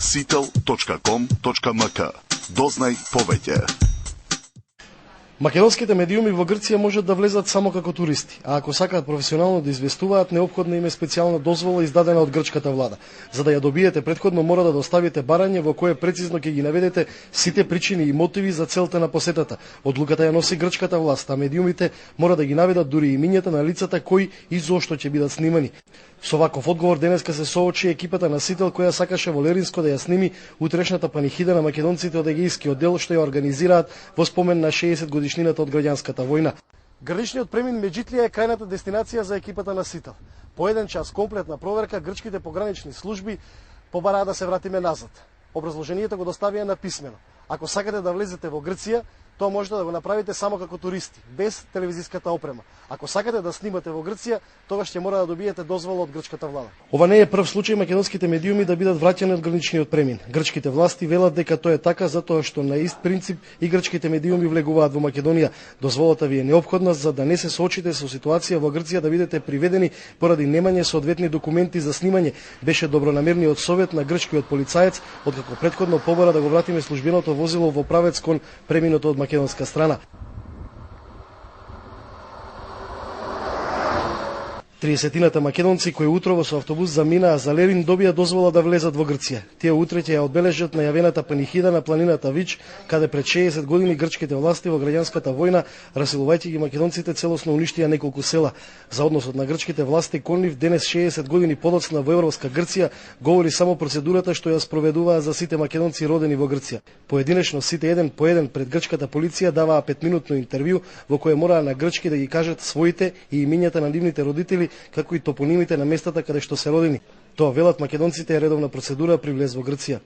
sitel.com.mk. Дознај повеќе. Македонските медиуми во Грција можат да влезат само како туристи, а ако сакаат професионално да известуваат, неопходна им е специјална дозвола издадена од грчката влада. За да ја добиете претходно мора да доставите барање во кое прецизно ќе ги наведете сите причини и мотиви за целта на посетата. Одлуката ја носи грчката власт, а медиумите мора да ги наведат дури имињата на лицата кои и зошто ќе бидат снимани. Со ваков одговор денеска се соочи екипата на Сител која сакаше во Леринско да ја сними утрешната панихида на македонците од Егејскиот дел што ја организираат во спомен на 60 годишнината од граѓанската војна. Граничниот премин Меджитлија е крајната дестинација за екипата на Сител. По еден час комплетна проверка грчките погранични служби побараа да се вратиме назад. Образложението го доставија на писмено. Ако сакате да влезете во Грција, тоа можете да го направите само како туристи, без телевизиската опрема. Ако сакате да снимате во Грција, тогаш ќе мора да добиете дозвола од грчката влада. Ова не е прв случај македонските медиуми да бидат враќани од граничниот премин. Грчките власти велат дека тоа е така затоа што на ист принцип и грчките медиуми влегуваат во Македонија. Дозволата ви е неопходна за да не се соочите со ситуација во Грција да бидете приведени поради немање соодветни документи за снимање, беше добронамерниот совет на грчкиот полицаец, откако претходно побара да го вратиме службеното возило во правец кон преминото од македонска страна. 30-тината македонци кои утрово со автобус заминаа за Лерин добија дозвола да влезат во Грција. Тие утре ќе ја одбележат најавената панихида на планината Вич, каде пред 60 години грчките власти во граѓанската војна, расилувајќи ги македонците, целосно уништија неколку села. За односот на грчките власти кон нив денес 60 години подоцна во европска Грција говори само процедурата што ја спроведуваа за сите македонци родени во Грција. Поединечно сите еден по еден пред грчката полиција даваа 5-минутно интервју во кое мораа на грчки да ги кажат своите и имињата на нивните родители, како и топонимите на местата каде што се родени. Тоа велат македонците е редовна процедура при влез во Грција.